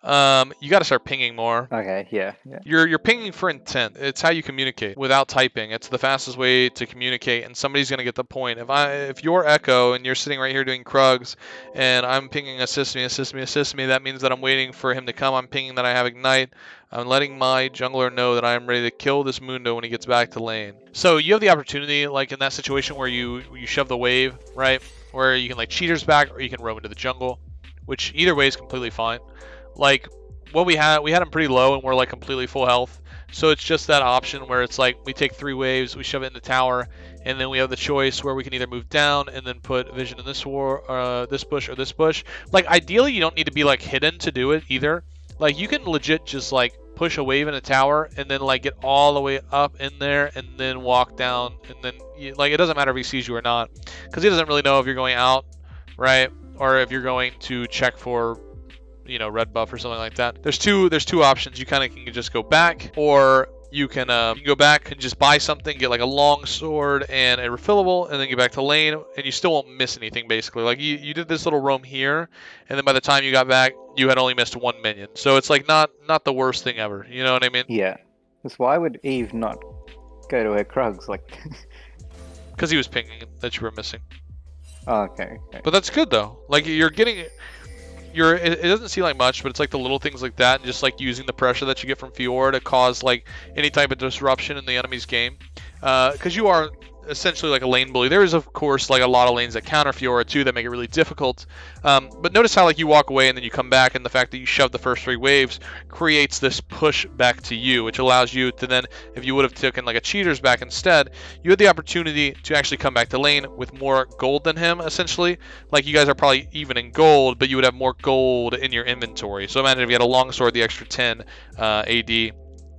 You got to start pinging more. Okay, yeah. You're pinging for intent. It's how you communicate without typing. It's the fastest way to communicate, and somebody's gonna get the point. If you're Echo and you're sitting right here doing Krugs, and I'm pinging assist me, assist me, assist me, that means that I'm waiting for him to come. I'm pinging that I have ignite. I'm letting my jungler know that I am ready to kill this Mundo when he gets back to lane. So you have the opportunity, like in that situation where you shove the wave, right? Where you can like cheaters back, or you can roam into the jungle, which either way is completely fine. Like what we had him pretty low and we're like completely full health. So it's just that option where it's like we take 3 waves, we shove it in the tower, and then we have the choice where we can either move down and then put vision in this this bush or this bush. Like ideally you don't need to be like hidden to do it either. Like you can legit just like push a wave in a tower and then like get all the way up in there and then walk down, and then like it doesn't matter if he sees you or not, because he doesn't really know if you're going out, right, or if you're going to check for red buff or something like that. There's two options. You kind of can just go back, or you can go back and just buy something, get like a long sword and a refillable, and then get back to lane, and you still won't miss anything basically. Like you did this little roam here, and then by the time you got back, you had only missed 1 minion. So it's like not the worst thing ever. You know what I mean? Yeah. Because why would Eve not go to her Krugs? Like, Because he was pinging that you were missing. oh, okay. But that's good though. Like you're getting. It doesn't seem like much, but it's like the little things like that, and just like using the pressure that you get from Fiora to cause like any type of disruption in the enemy's game, because you are essentially like a lane bully. There is of course like a lot of lanes that counter Fiora too that make it really difficult, but notice how like you walk away and then you come back, and the fact that you shove the first 3 waves creates this push back to you, which allows you to then, if you would have taken like a cheaters back instead, you had the opportunity to actually come back to lane with more gold than him essentially. Like you guys are probably even in gold, but you would have more gold in your inventory. So imagine if you had a longsword, the extra 10 AD,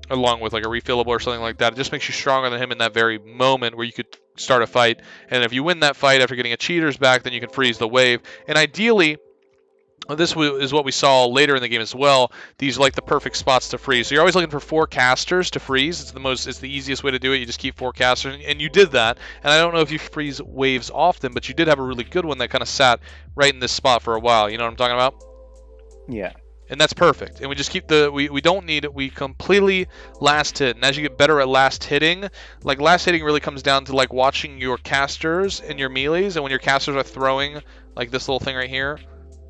along with like a refillable or something like that. It just makes you stronger than him in that very moment where you could start a fight. And if you win that fight after getting a cheaters back, then you can freeze the wave. And ideally, this is what we saw later in the game as well. These are like the perfect spots to freeze. So you're always looking for 4 casters to freeze. It's the easiest way to do it. You just keep 4 casters, and you did that. And I don't know if you freeze waves often, but you did have a really good one that kind of sat right in this spot for a while. You know what I'm talking about? Yeah. And that's perfect. And we just keep we don't need it. We completely last hit. And as you get better at last hitting, like last hitting really comes down to like watching your casters and your melees. And when your casters are throwing like this little thing right here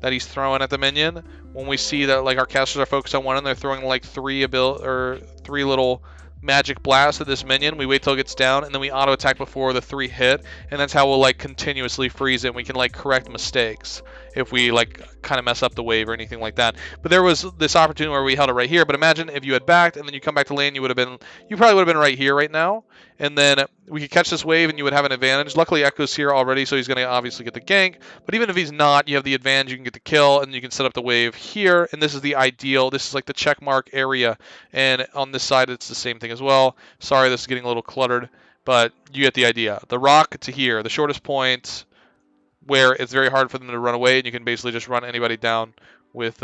that he's throwing at the minion, when we see that like our casters are focused on one and they're throwing like 3 little magic blasts at this minion, we wait till it gets down, and then we auto attack before the 3 hit, and that's how we'll like continuously freeze it, and we can like correct mistakes if we like kind of mess up the wave or anything like that. But there was this opportunity where we held it right here, but imagine if you had backed and then you come back to lane, you probably would have been right here right now, and then we could catch this wave and you would have an advantage. Luckily Echo's here already, so he's going to obviously get the gank, but even if he's not, you have the advantage. You can get the kill, and you can set up the wave here, and this is the ideal. This is like the check mark area, and on this side it's the same thing as well. Sorry, this is getting a little cluttered, but you get the idea. The rock to here, the shortest point where it's very hard for them to run away, and you can basically just run anybody down with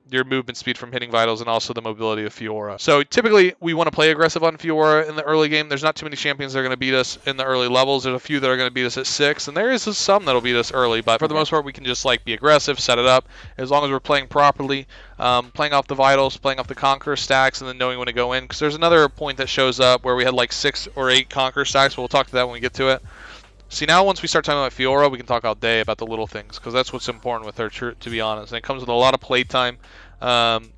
your movement speed from hitting vitals and also the mobility of Fiora. So typically we want to play aggressive on Fiora in the early game. There's not too many champions that are going to beat us in the early levels. There's a few that are going to beat us at 6, and there is some that'll beat us early, but for the most part we can just like be aggressive, set it up, as long as we're playing properly, playing off the vitals, playing off the conqueror stacks, and then knowing when to go in, because there's another point that shows up where we had like 6 or 8 conqueror stacks, but we'll talk to that when we get to it. See, now once we start talking about Fiora, we can talk all day about the little things, because that's what's important with her, to be honest. And it comes with a lot of playtime, and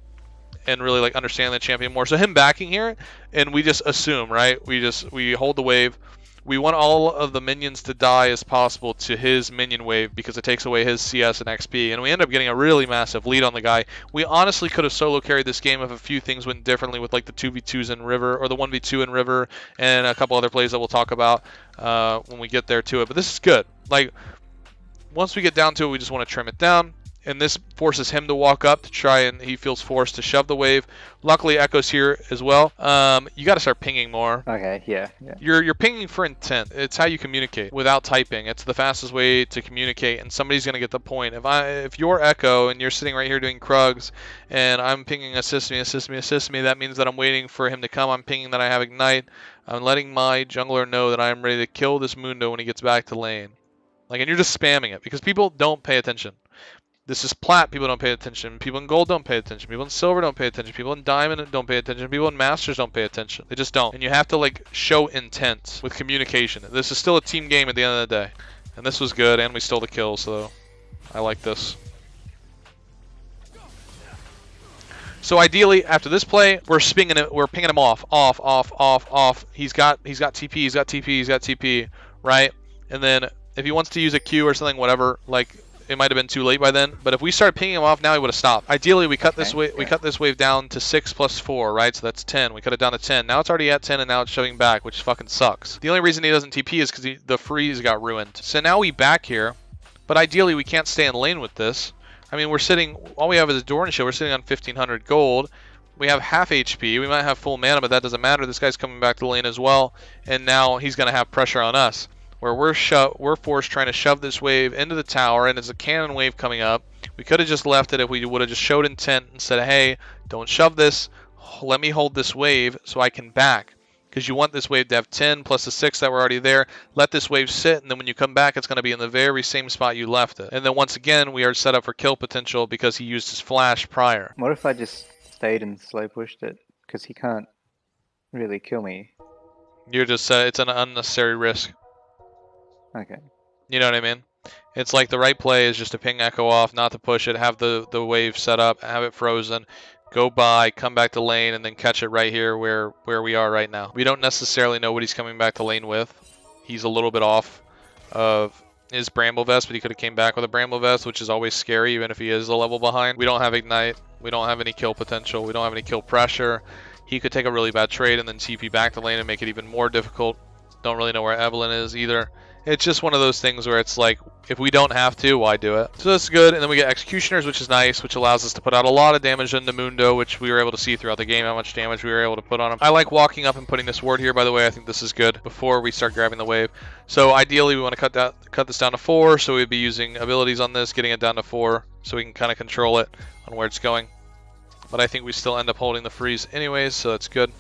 really like understanding the champion more. So him backing here, and we just assume, right? We hold the wave. We want all of the minions to die as possible to his minion wave, because it takes away his CS and XP, and we end up getting a really massive lead on the guy. We honestly could have solo carried this game if a few things went differently with like the 2v2s in River, or the 1v2 in River, and a couple other plays that we'll talk about when we get there to it. But this is good. Like, once we get down to it, we just want to trim it down. And this forces him to walk up to try, and he feels forced to shove the wave. Luckily, Echo's here as well. You got to start pinging more. Okay, yeah. You're pinging for intent. It's how you communicate without typing. It's the fastest way to communicate, and somebody's gonna get the point. If you're Echo and you're sitting right here doing Krugs, and I'm pinging assist me, assist me, assist me, that means that I'm waiting for him to come. I'm pinging that I have ignite. I'm letting my jungler know that I am ready to kill this Mundo when he gets back to lane. Like, and you're just spamming it because people don't pay attention. This is Plat, people don't pay attention. People in Gold don't pay attention. People in Silver don't pay attention. People in Diamond don't pay attention. People in Masters don't pay attention. They just don't. And you have to like show intent with communication. This is still a team game at the end of the day. And this was good, and we stole the kill, so I like this. So ideally, after this play, we're pinging him off. He's got TP, right? And then if he wants to use a Q or something, whatever, like it might have been too late by then. But if we started pinging him off now, he would have stopped. Ideally, we cut this wave. We cut this wave down to 6 + 4, right? So that's 10. We cut it down to 10. Now it's already at 10, and now it's shoving back, which fucking sucks. The only reason he doesn't TP is because the freeze got ruined. So now we back here, but ideally we can't stay in lane with this. I mean, we're sitting. All we have is a door and show. We're sitting on 1,500 gold. We have half HP. We might have full mana, but that doesn't matter. This guy's coming back to the lane as well, and now he's gonna have pressure on us. Where we're forced trying to shove this wave into the tower, and it's a cannon wave coming up. We could have just left it if we would have just showed intent and said, hey, don't shove this. Let me hold this wave so I can back. Because you want this wave to have 10 plus the 6 that were already there. Let this wave sit, and then when you come back, it's going to be in the very same spot you left it. And then once again, we are set up for kill potential because he used his flash prior. What if I just stayed and slow pushed it? Because he can't really kill me. You're just, it's an unnecessary risk. Okay. You know what I mean? It's like the right play is just to ping Echo off, not to push it, have the wave set up, have it frozen, go by, come back to lane, and then catch it right here where we are right now. We don't necessarily know what he's coming back to lane with. He's a little bit off of his Bramble Vest, but he could have came back with a Bramble Vest, which is always scary, even if he is a level behind. We don't have Ignite. We don't have any kill potential. We don't have any kill pressure. He could take a really bad trade and then TP back to lane and make it even more difficult. Don't really know where Evelyn is either. It's just one of those things where it's like, if we don't have to, why do it? So that's good. And then we get Executioners, which is nice, which allows us to put out a lot of damage into Mundo, which we were able to see throughout the game, how much damage we were able to put on him. I like walking up and putting this ward here, by the way. I think this is good before we start grabbing the wave. So ideally, we want to cut this down to 4, so we'd be using abilities on this, getting it down to 4, so we can kind of control it on where it's going. But I think we still end up holding the freeze anyways, so that's good.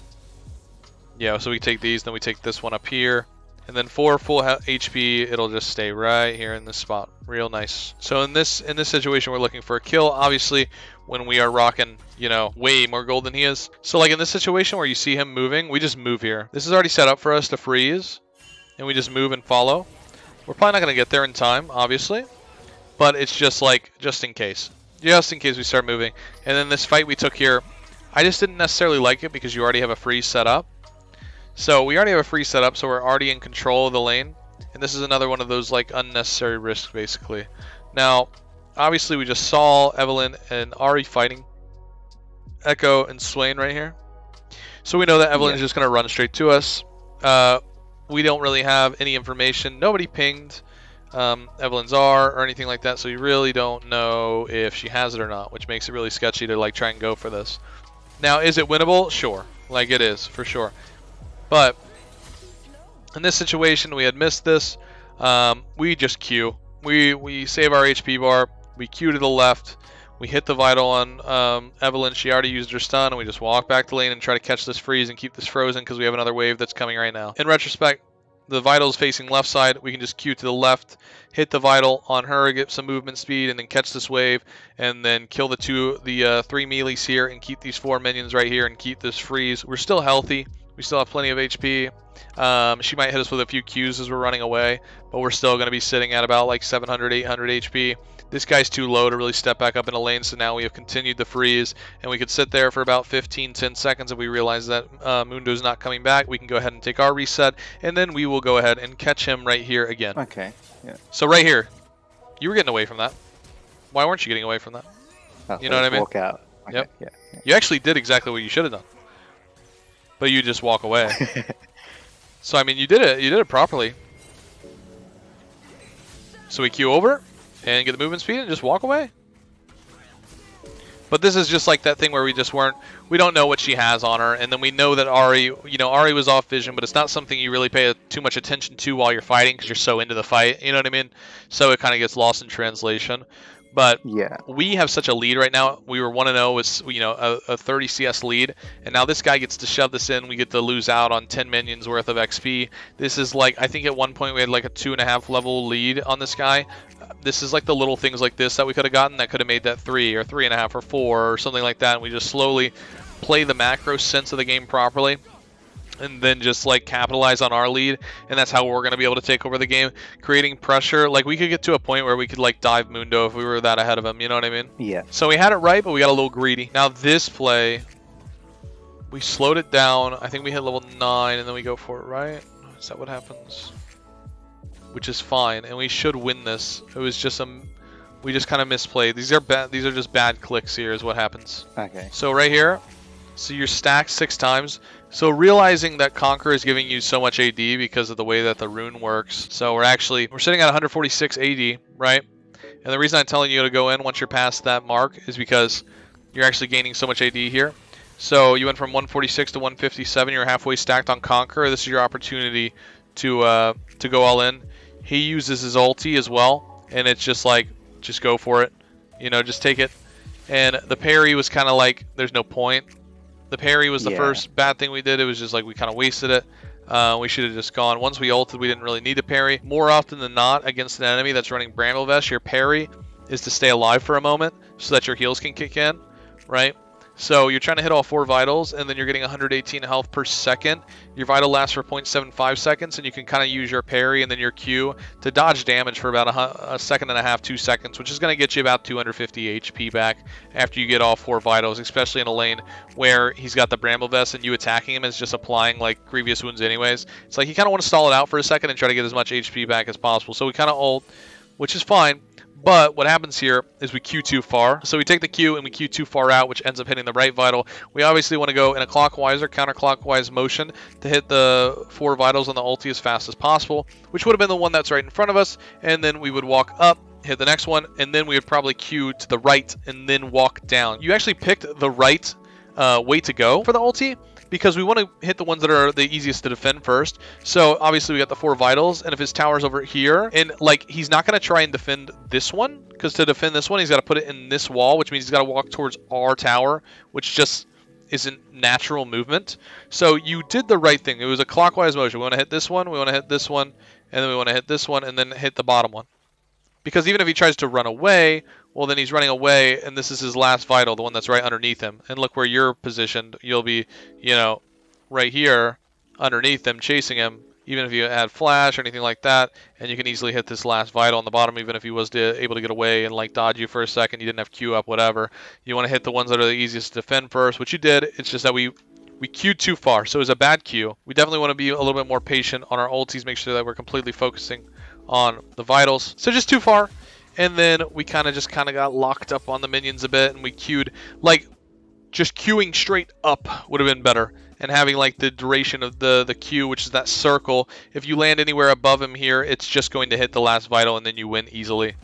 Yeah, so we take these, then we take this one up here. And then 4 full HP, it'll just stay right here in this spot. Real nice. So in this situation, we're looking for a kill. Obviously, when we are rocking, you know, way more gold than he is. So like in this situation where you see him moving, we just move here. This is already set up for us to freeze. And we just move and follow. We're probably not going to get there in time, obviously. But it's just like, just in case. Just in case we start moving. And then this fight we took here, I just didn't necessarily like it because you already have a freeze set up. So we already have a free setup, so we're already in control of the lane. And this is another one of those like unnecessary risks, basically. Now, obviously we just saw Evelyn and Ahri fighting Echo and Swain right here. So we know that Evelyn is just going to run straight to us. We don't really have any information. Nobody pinged Evelyn's R or anything like that, so you really don't know if she has it or not, which makes it really sketchy to like try and go for this. Now, is it winnable? Sure. Like it is, for sure. But in this situation, we had missed this. We just Q. We save our HP bar. We Q to the left. We hit the vital on Evelyn. She already used her stun, and we just walk back to lane and try to catch this freeze and keep this frozen because we have another wave that's coming right now. In retrospect, the vital is facing left side. We can just Q to the left, hit the vital on her, get some movement speed, and then catch this wave, and then kill the 3 melees here and keep these 4 minions right here and keep this freeze. We're still healthy. We still have plenty of HP. She might hit us with a few Qs as we're running away, but we're still going to be sitting at about like 700, 800 HP. This guy's too low to really step back up in a lane, so now we have continued the freeze, and we could sit there for about 15-10 seconds. If we realize that Mundo's not coming back, we can go ahead and take our reset, and then we will go ahead and catch him right here again. Okay, yeah. So right here, you were getting away from that. Why weren't you getting away from that? Oh, you know what I mean? Walk out. Okay, yep. Yeah. You actually did exactly what you should have done. But you just walk away. So I mean, you did it properly. So we queue over and get the movement speed and just walk away. But this is just like that thing where we don't know what she has on her, and then we know that Ahri, Ahri was off vision, but it's not something you really pay too much attention to while you're fighting because you're so into the fight, you know what I mean? So it kind of gets lost in translation. But yeah, we have such a lead right now. We were 1-0 with a 30 CS lead, and now this guy gets to shove this in. We get to lose out on 10 minions worth of XP. This is like, I think at one point we had like a 2.5 level lead on this guy. this is like the little things like this that we could have gotten that could have made that 3 or 3.5 or 4 or something like that. And we just slowly play the macro sense of the game properly, and then just like capitalize on our lead, and that's how we're going to be able to take over the game, creating pressure. Like we could get to a point where we could like dive Mundo if we were that ahead of him, you know what I mean? Yeah. So we had it right, but we got a little greedy. Now this play, we slowed it down. I think we hit level 9 and then we go for it, right? Is that what happens? Which is fine, and we should win this. It was just we just kind of misplayed. These are bad. These are just bad clicks here is what happens. Okay. So right here, so you're stacked 6 times. So realizing that Conquer is giving you so much AD because of the way that the rune works. So we're sitting at 146 AD, right? And the reason I'm telling you to go in once you're past that mark is because you're actually gaining so much AD here. So you went from 146 to 157. You're halfway stacked on Conquer. This is your opportunity to go all in. He uses his ulti as well, and it's just like, just go for it. You know, just take it. And the parry was kind of like, there's no point. The parry was the first bad thing we did. It was just like we kind of wasted it. We should have just gone. Once we ulted, we didn't really need to parry. More often than not, against an enemy that's running Bramble Vest, your parry is to stay alive for a moment so that your heals can kick in, right? So you're trying to hit all 4 vitals, and then you're getting 118 health per second. Your vital lasts for 0.75 seconds, and you can kind of use your parry and then your Q to dodge damage for about a second and a half, 2 seconds, which is going to get you about 250 HP back after you get all 4 vitals, especially in a lane where he's got the Bramble Vest and you attacking him is just applying like grievous wounds anyways. It's like you kind of want to stall it out for a second and try to get as much HP back as possible. So we kind of ult, which is fine. But what happens here is we Q too far. So we take the Q and we Q too far out, which ends up hitting the right vital. We obviously want to go in a clockwise or counterclockwise motion to hit the 4 vitals on the ulti as fast as possible, which would have been the one that's right in front of us. And then we would walk up, hit the next one, and then we would probably Q to the right and then walk down. You actually picked the right way to go for the ulti, because we want to hit the ones that are the easiest to defend first. So obviously we got the 4 vitals, and if his tower's over here, and like he's not going to try and defend this one, because to defend this one he's got to put it in this wall, which means he's got to walk towards our tower, which just isn't natural movement. So you did the right thing. It was a clockwise motion. We want to hit this one, we want to hit this one, and then we want to hit this one, and then hit the bottom one. Because even if he tries to run away, well, then he's running away, and this is his last vital, the one that's right underneath him. And look where you're positioned. You'll be, you know, right here underneath him, chasing him, even if you had flash or anything like that. And you can easily hit this last vital on the bottom, even if he was able to get away and, like, dodge you for a second. You didn't have Q up, whatever. You want to hit the ones that are the easiest to defend first, which you did. It's just that we queued too far, so it was a bad queue. We definitely want to be a little bit more patient on our ultis, make sure that we're completely focusing on the vitals. So just too far. And then we kind of got locked up on the minions a bit, and we queued, like, just queuing straight up would have been better. And having, like, the duration of the queue, which is that circle. If you land anywhere above him here, it's just going to hit the last vital, and then you win easily.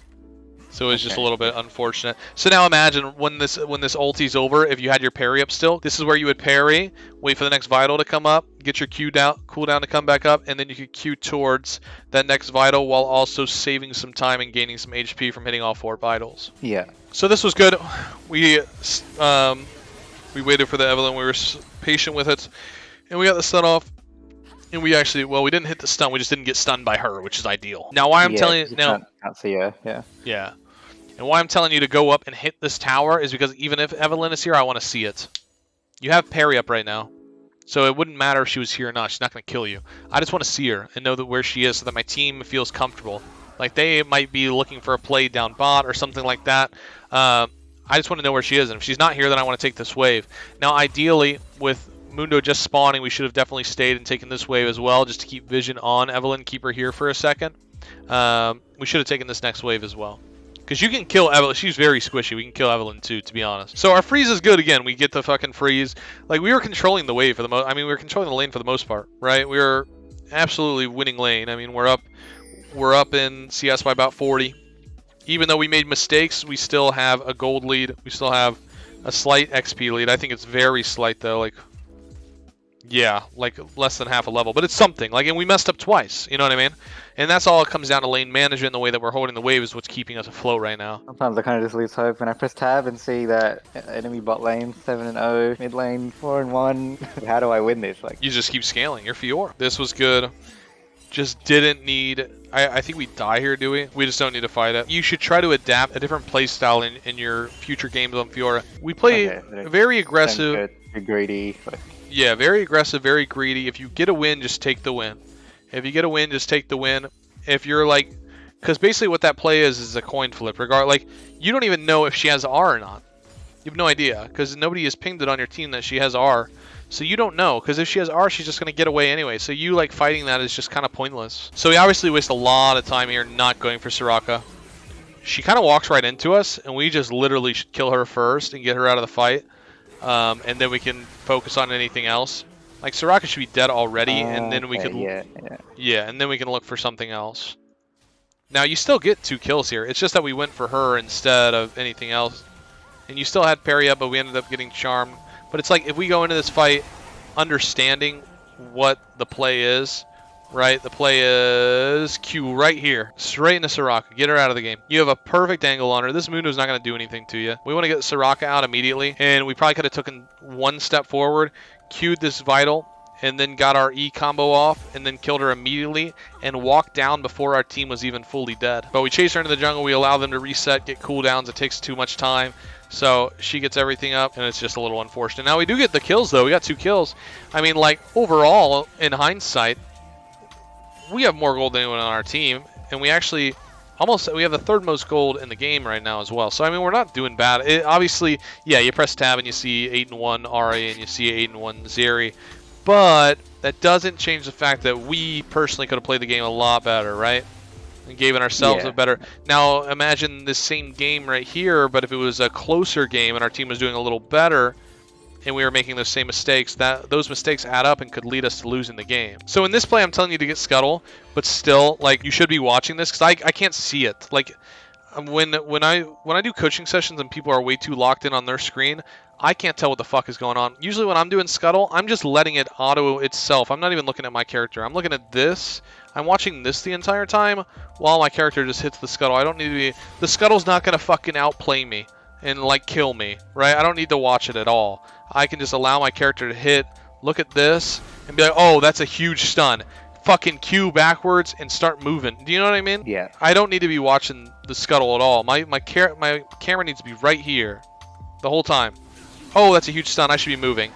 So it was just a little bit unfortunate. So now imagine when this ulti's over, if you had your parry up still, this is where you would parry, wait for the next vital to come up, get your cooldown to come back up, and then you could queue towards that next vital while also saving some time and gaining some HP from hitting all 4 vitals. Yeah. So this was good. We waited for the Evelyn. We were patient with it, and we got the stun off. And we actually, well, we didn't hit the stun. We just didn't get stunned by her, which is ideal. Now, why I'm telling you now, can't see her. Yeah. And why I'm telling you to go up and hit this tower is because even if Evelyn is here, I want to see it. You have parry up right now. So it wouldn't matter if she was here or not. She's not going to kill you. I just want to see her and know that where she is so that my team feels comfortable. Like they might be looking for a play down bot or something like that. I just want to know where she is. And if she's not here, then I want to take this wave. Now, ideally, with Mundo just spawning, we should have definitely stayed and taken this wave as well, just to keep vision on Evelyn, keep her here for a second. We should have taken this next wave as well. Because you can kill Evelyn. She's very squishy. We can kill Evelyn too, to be honest. So our freeze is good again. We get the fucking freeze. Like, we were controlling the wave for the most... I mean, we were controlling the lane for the most part, right? We were absolutely winning lane. I mean, we're up in CS by about 40. Even though we made mistakes, we still have a gold lead. We still have a slight XP lead. I think it's very slight, though. Like, yeah, like less than half a level. But it's something. Like, and we messed up twice. You know what I mean? And that's all it comes down to lane management. The way that we're holding the wave is what's keeping us afloat right now. Sometimes I kind of just lose hope when I press tab and see that enemy bot lane 7-0, mid lane 4-1. How do I win this? Like, you just keep scaling. You're Fiora. This was good. just didn't need... I think we die here, do we? We just don't need to fight it. You should try to adapt a different play style in your future games on Fiora. We play very aggressive. Greedy. Like... Yeah, very aggressive, very greedy. If you get a win, just take the win. If you get a win, just take the win. If you're like... Because basically what that play is a coin flip. Like, you don't even know if she has R or not. You have no idea, because nobody has pinged it on your team that she has R. So you don't know, because if she has R, she's just going to get away anyway. So you, like, fighting that is just kind of pointless. So we obviously waste a lot of time here not going for Soraka. She kind of walks right into us, and we just literally should kill her first and get her out of the fight. And then we can focus on anything else. Like, Soraka should be dead already, and then we could... Yeah, and then we can look for something else. Now, you still get 2 kills here. It's just that we went for her instead of anything else. And you still had parry up, but we ended up getting charmed. But it's like, if we go into this fight understanding what the play is, right? The play is Q right here. Straight into Soraka. Get her out of the game. You have a perfect angle on her. This Mundo's not going to do anything to you. We want to get Soraka out immediately. And we probably could have taken 1 step forward, Q'd this Vital, and then got our E combo off, and then killed her immediately, and walked down before our team was even fully dead. But we chase her into the jungle, we allow them to reset, get cooldowns, it takes too much time, so she gets everything up, and it's just a little unfortunate. Now we do get the kills though, we got 2 kills. I mean, like, overall, in hindsight, we have more gold than anyone on our team, and we actually we have the 3rd most gold in the game right now as well. So I mean, we're not doing bad. Obviously, yeah, you press tab and you see 8-1 Ra and you see 8-1 Zeri. But that doesn't change the fact that we personally could have played the game a lot better, right? And given ourselves a better... Now, imagine this same game right here, but if it was a closer game and our team was doing a little better and we were making those same mistakes, those mistakes add up and could lead us to losing the game. So in this play, I'm telling you to get Scuttle, but still, like, you should be watching this because I can't see it. Like, when I do coaching sessions and people are way too locked in on their screen, I can't tell what the fuck is going on. Usually when I'm doing Scuttle, I'm just letting it auto itself. I'm not even looking at my character. I'm looking at this. I'm watching this the entire time while my character just hits the Scuttle. I don't need to be... The Scuttle's not going to fucking outplay me and, like, kill me, right? I don't need to watch it at all. I can just allow my character to hit, look at this, and be like, oh, that's a huge stun. Fucking Q backwards and start moving. Do you know what I mean? Yeah. I don't need to be watching the Scuttle at all. My camera needs to be right here the whole time. Oh, that's a huge stun. I should be moving.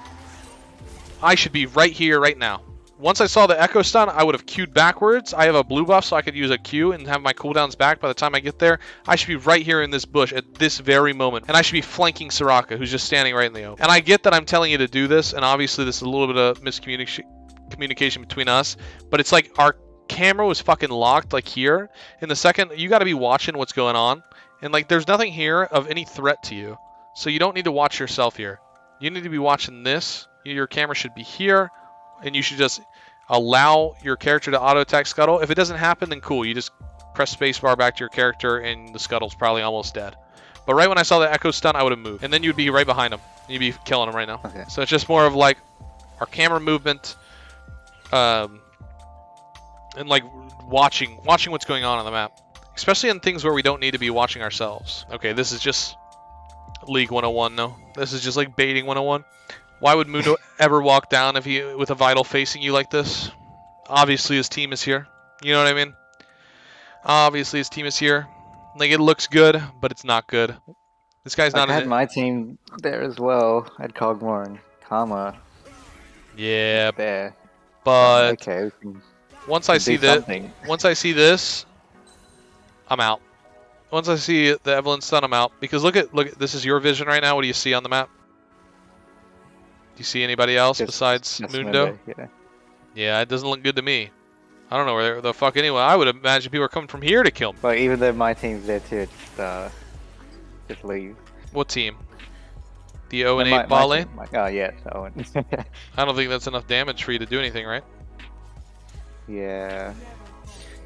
I should be right here, right now. Once I saw the Echo stun, I would have queued backwards. I have a blue buff, so I could use a Q and have my cooldowns back by the time I get there. I should be right here in this bush at this very moment. And I should be flanking Soraka, who's just standing right in the open. And I get that I'm telling you to do this, and obviously this is a little bit of miscommunication between us. But it's like our camera was fucking locked, like here. In the second, you got to be watching what's going on. And like, there's nothing here of any threat to you. So you don't need to watch yourself here. You need to be watching this. Your camera should be here. And you should just allow your character to auto-attack Scuttle. If it doesn't happen, then cool. You just press spacebar back to your character, and the Scuttle's probably almost dead. But right when I saw the Echo stun, I would have moved. And then you'd be right behind him. You'd be killing him right now. Okay. So it's just more of like our camera movement, and like watching what's going on the map. Especially in things where we don't need to be watching ourselves. Okay, this is just League 101, no. This is just like baiting 101. Why would Mundo ever walk down if he with a Vital facing you like this? Obviously his team is here. You know what I mean? Obviously his team is here. Like, it looks good, but it's not good. This guy's not... I had my team there as well. I had Cogmore and Karma. Yeah. There. But okay, once I see this, I'm out. Once I see the Evelyn stun, I'm out. Because look at this is your vision right now. What do you see on the map? Do you see anybody else besides Mundo? Yeah, it doesn't look good to me. I don't know where the fuck anyone. I would imagine people are coming from here to kill me. But even though my team's there too, just leave. What team? The 0 and 8 bot lane? Oh yeah, Owen. I don't think that's enough damage for you to do anything, right? Yeah.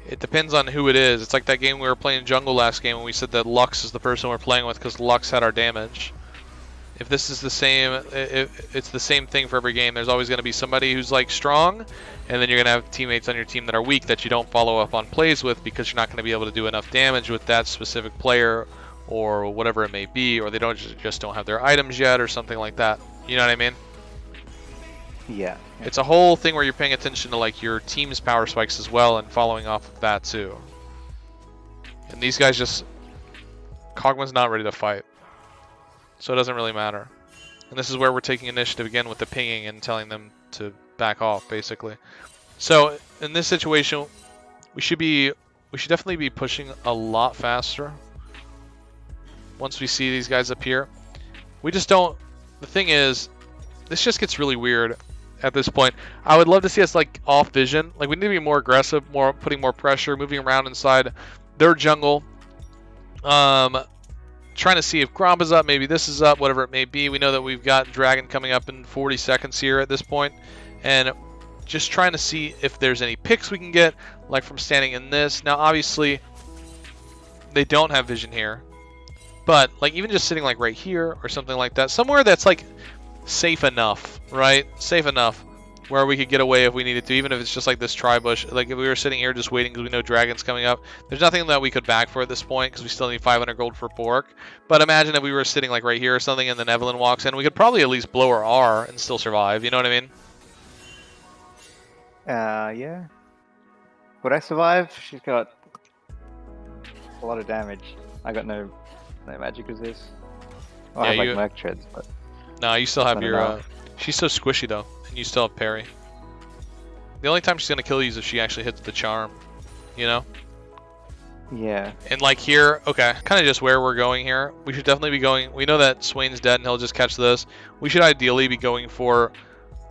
It depends on who it is. It's like that game we were playing jungle last game when we said that Lux is the person we're playing with because Lux had our damage. If this is the same, it's the same thing for every game. There's always going to be somebody who's like strong, and then you're going to have teammates on your team that are weak that you don't follow up on plays with because you're not going to be able to do enough damage with that specific player or whatever it may be, or they just don't have their items yet or something like that. You know what I mean? Yeah. It's a whole thing where you're paying attention to like your team's power spikes as well and following off of that too. And these guys just... Kog'Maw's not ready to fight. So it doesn't really matter. And this is where we're taking initiative again with the pinging and telling them to back off, basically. So in this situation, we should definitely be pushing a lot faster once we see these guys up here. We just don't... The thing is, this just gets really weird at this point. I would love to see us like off vision. Like we need to be more aggressive, putting more pressure, moving around inside their jungle. Trying to see if Gromp is up, maybe this is up, whatever it may be. We know that we've got Dragon coming up in 40 seconds here at this point. And just trying to see if there's any picks we can get, like from standing in this. Now, obviously, they don't have vision here. But, like, even just sitting, like, right here or something like that. Somewhere that's, like, safe enough, right? Safe enough where we could get away if we needed to, even if it's just like this tri-bush. Like, if we were sitting here just waiting because we know Dragon's coming up, there's nothing that we could back for at this point because we still need 500 gold for pork. But imagine if we were sitting, like, right here or something and then Evelyn walks in. We could probably at least blow her R and still survive. You know what I mean? Yeah. Would I survive? She's got a lot of damage. I got no magic resist. Well, I have like Merc Treads, but... No, you still have your... She's so squishy, though, and you still have parry. The only time she's going to kill you is if she actually hits the charm, you know? Yeah. And, like, here... Okay, kind of just where we're going here. We should definitely be going... We know that Swain's dead, and he'll just catch this. We should ideally be going for...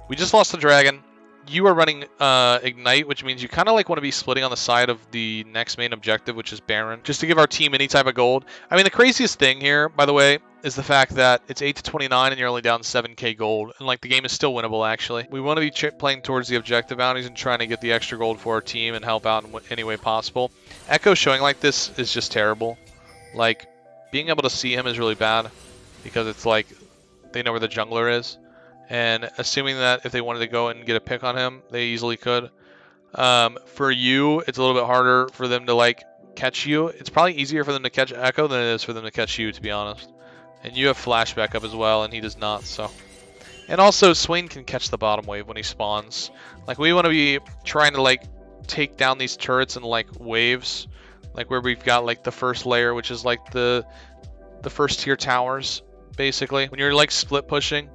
We just lost the dragon. You are running Ignite, which means you kind of like want to be splitting on the side of the next main objective, which is Baron, just to give our team any type of gold. I mean, the craziest thing here, by the way, is the fact that it's 8 to 29 and you're only down 7k gold, and like the game is still winnable. Actually, we want to be playing towards the objective bounties and trying to get the extra gold for our team and help out in any way possible. Echo showing like this is just terrible. Like, being able to see him is really bad because it's like they know where the jungler is. And assuming that if they wanted to go and get a pick on him, they easily could. For you, it's a little bit harder for them to like catch you. It's probably easier for them to catch Echo than it is for them to catch you, to be honest. And you have flashback up as well, and he does not. So, and also Swain can catch the bottom wave when he spawns. Like, we want to be trying to like take down these turrets in like waves, like where we've got like the first layer, which is like the first tier towers, basically. When you're like split pushing,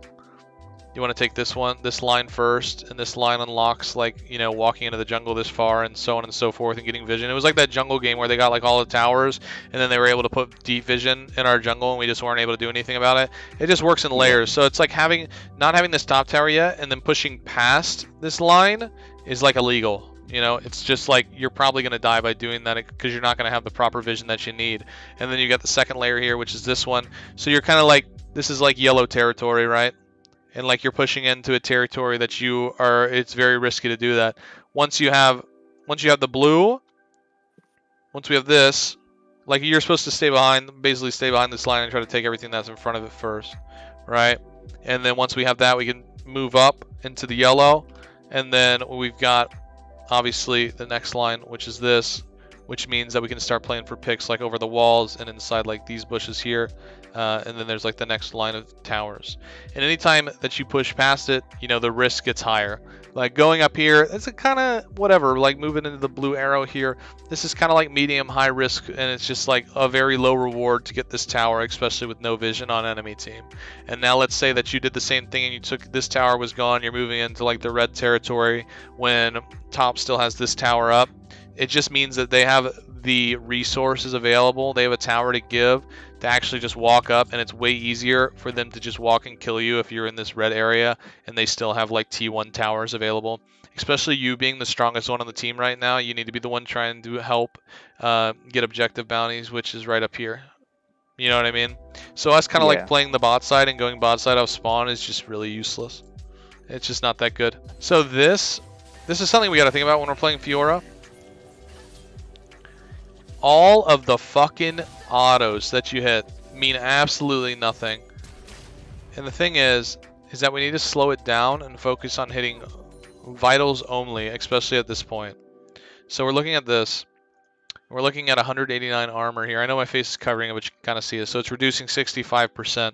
you want to take this line first, and this line unlocks, like, you know, walking into the jungle this far and so on and so forth and getting vision. It was like that jungle game where they got like all the towers and then they were able to put deep vision in our jungle and we just weren't able to do anything about it. It just works in layers. So it's like not having this top tower yet and then pushing past this line is like illegal. You know, it's just like you're probably going to die by doing that because you're not going to have the proper vision that you need. And then you got the second layer here, which is this one. So you're kind of like, this is like yellow territory, right? And like you're pushing into a territory that it's very risky to do that. Once you have the blue, once we have this, like you're supposed to basically stay behind this line and try to take everything that's in front of it first, right? And then once we have that, we can move up into the yellow, and then we've got obviously the next line, which is this, which means that we can start playing for picks like over the walls and inside like these bushes here. And then there's like the next line of towers. And anytime that you push past it, you know, the risk gets higher. Like going up here, it's a kind of whatever, like moving into the blue arrow here. This is kind of like medium high risk, and it's just like a very low reward to get this tower, especially with no vision on enemy team. And now let's say that you did the same thing and you took this tower was gone, you're moving into like the red territory when top still has this tower up. It just means that they have the resources available. They have a tower to give to actually just walk up, and it's way easier for them to just walk and kill you if you're in this red area and they still have like T1 towers available. Especially you being the strongest one on the team right now, you need to be the one trying to help get objective bounties, which is right up here. You know what I mean? So us kind of like playing the bot side and going bot side off spawn is just really useless. It's just not that good. So this is something we got to think about when we're playing Fiora. All of the fucking autos that you hit mean absolutely nothing. And the thing is that we need to slow it down and focus on hitting vitals only, especially at this point. So we're looking at this. We're looking at 189 armor here. I know my face is covering it, but you can kind of see it. So it's reducing 65%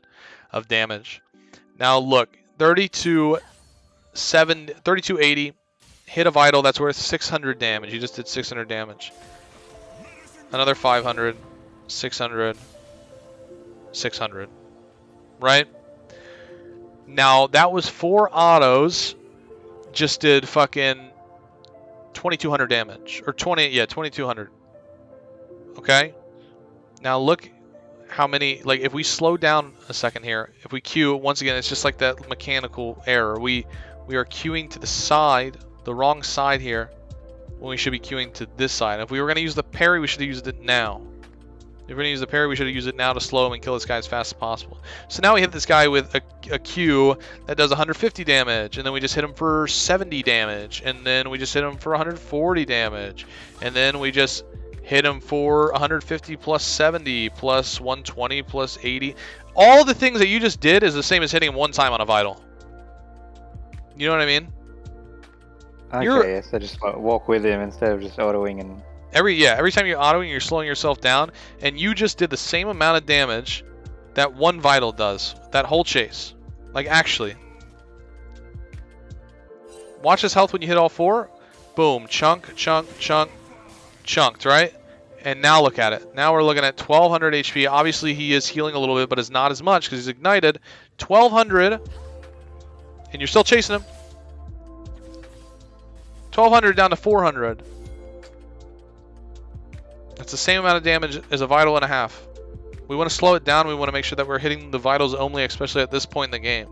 of damage. Now look, 32 3280. Hit a vital that's worth 600 damage. You just did 600 damage. Another 500, 600, 600. Right? Now, that was 4 autos. Just did fucking 2200 damage. Or 2200. Okay? Now look how many, like, if we slow down a second here, if we queue, once again, it's just like that mechanical error. We are queuing to the side, the wrong side here, when we should be queuing to this side. If we were going to use the parry, we should have used it now. If we're going to use the parry, we should have used it now to slow him and kill this guy as fast as possible. So now we hit this guy with a Q that does 150 damage, and then we just hit him for 70 damage, and then we just hit him for 140 damage, and then we just hit him for 150 plus 70 plus 120 plus 80. All the things that you just did is the same as hitting him one time on a vital. You know what I mean? Okay, yes, I just walk with him instead of just autoing and... Every time you're autoing, you're slowing yourself down, and you just did the same amount of damage that one vital does. That whole chase. Like, actually. Watch his health when you hit all 4. Boom. Chunk, chunk, chunk, chunked, right? And now look at it. Now we're looking at 1200 HP. Obviously, he is healing a little bit, but it's not as much because he's ignited. 1200, and you're still chasing him. 1200 down to 400. That's the same amount of damage as a vital and a half. We want to slow it down. We want to make sure that we're hitting the vitals only, especially at this point in the game.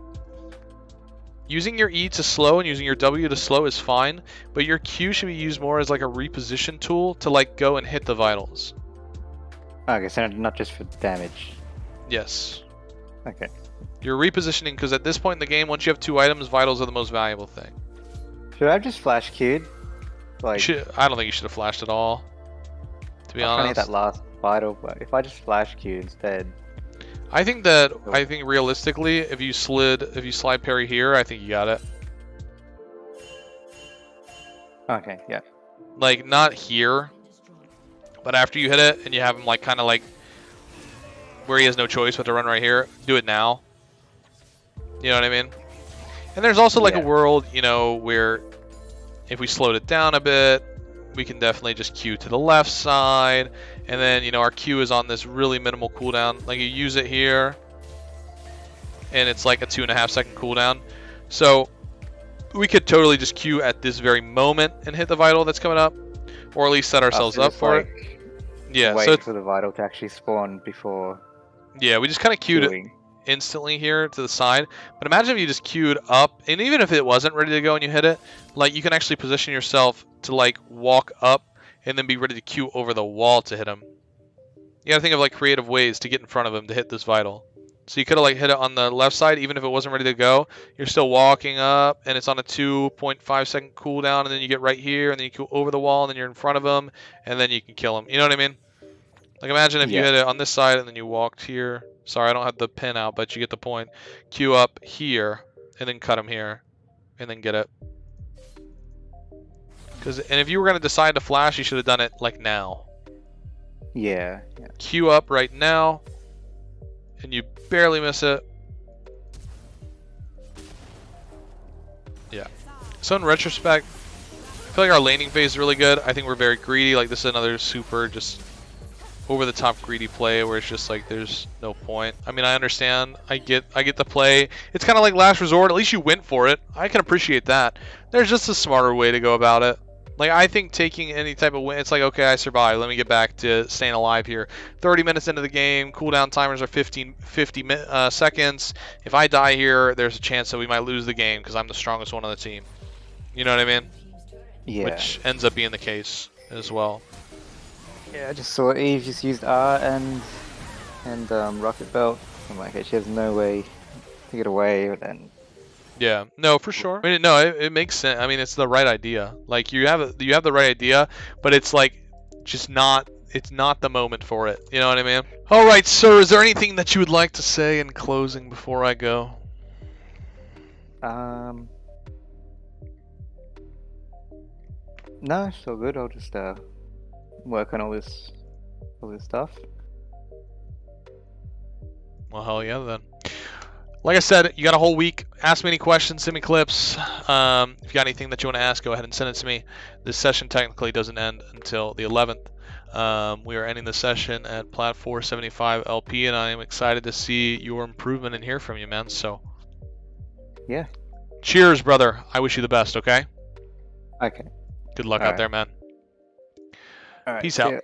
Using your E to slow and using your W to slow is fine, but your Q should be used more as like a reposition tool to like go and hit the vitals. Okay, so not just for damage. Yes. Okay. You're repositioning because at this point in the game, once you have 2 items, vitals are the most valuable thing. Should I have just flash queued? Like, I don't think you should have flashed at all. To be honest. I need that last vital, but if I just flash queue instead. I think realistically, if you slide parry here, I think you got it. Okay, yeah. Like, not here, but after you hit it and you have him like kind of like where he has no choice but to run right here, do it now. You know what I mean? And there's also like a world, you know, where if we slowed it down a bit, we can definitely just queue to the left side, and then, you know, our Q is on this really minimal cooldown. Like, you use it here, and it's like a 2.5 second cooldown. So we could totally just queue at this very moment and hit the vital that's coming up, or at least set ourselves up for it. Yeah, wait for the vital to actually spawn before. Yeah, we just kind of queued it instantly here to the side. But imagine if you just queued up, and even if it wasn't ready to go and you hit it, like, you can actually position yourself to like walk up and then be ready to queue over the wall to hit him. You gotta think of like creative ways to get in front of him to hit this vital. So you could have like hit it on the left side, even if it wasn't ready to go. You're still walking up, and it's on a 2.5 second cooldown, and then you get right here, and then you go over the wall, and then you're in front of him, and then you can kill him. You know what I mean? Like, imagine if you hit it on this side, and then you walked here. Sorry, I don't have the pin out, but you get the point. Queue up here, and then cut him here, and then get it. And if you were going to decide to flash, you should have done it like now. Yeah. Queue up right now, and you barely miss it. Yeah. So in retrospect, I feel like our laning phase is really good. I think we're very greedy. Like, this is another super just over the top greedy play where it's just like there's no point. I mean, I understand. I get the play. It's kind of like last resort. At least you went for it. I can appreciate that. There's just a smarter way to go about it. Like, I think taking any type of win, it's like, okay, I survived. Let me get back to staying alive here. 30 minutes into the game, cooldown timers are 50 seconds. If I die here, there's a chance that we might lose the game because I'm the strongest one on the team. You know what I mean? Yeah. Which ends up being the case as well. Yeah, I just saw Eve just used R and Rocket Belt. I'm like, okay, she has no way to get away, but then... Yeah, no, for sure. I mean, no, it makes sense. I mean, it's the right idea. Like, you have the right idea, but it's like just not. It's not the moment for it. You know what I mean? All right, sir. Is there anything that you would like to say in closing before I go? No, it's still good. I'll just work on all this stuff. Well, hell yeah, then. like I said, you got a whole week. Ask me any questions, send me clips. If you got anything that you want to ask, go ahead and send it to me. This session technically doesn't end until the 11th. We are ending the session at Plat 475 LP, and I am excited to see your improvement and hear from you, man. So, yeah. Cheers, brother. I wish you the best, okay? Okay. Good luck out there, man. All right. Peace out.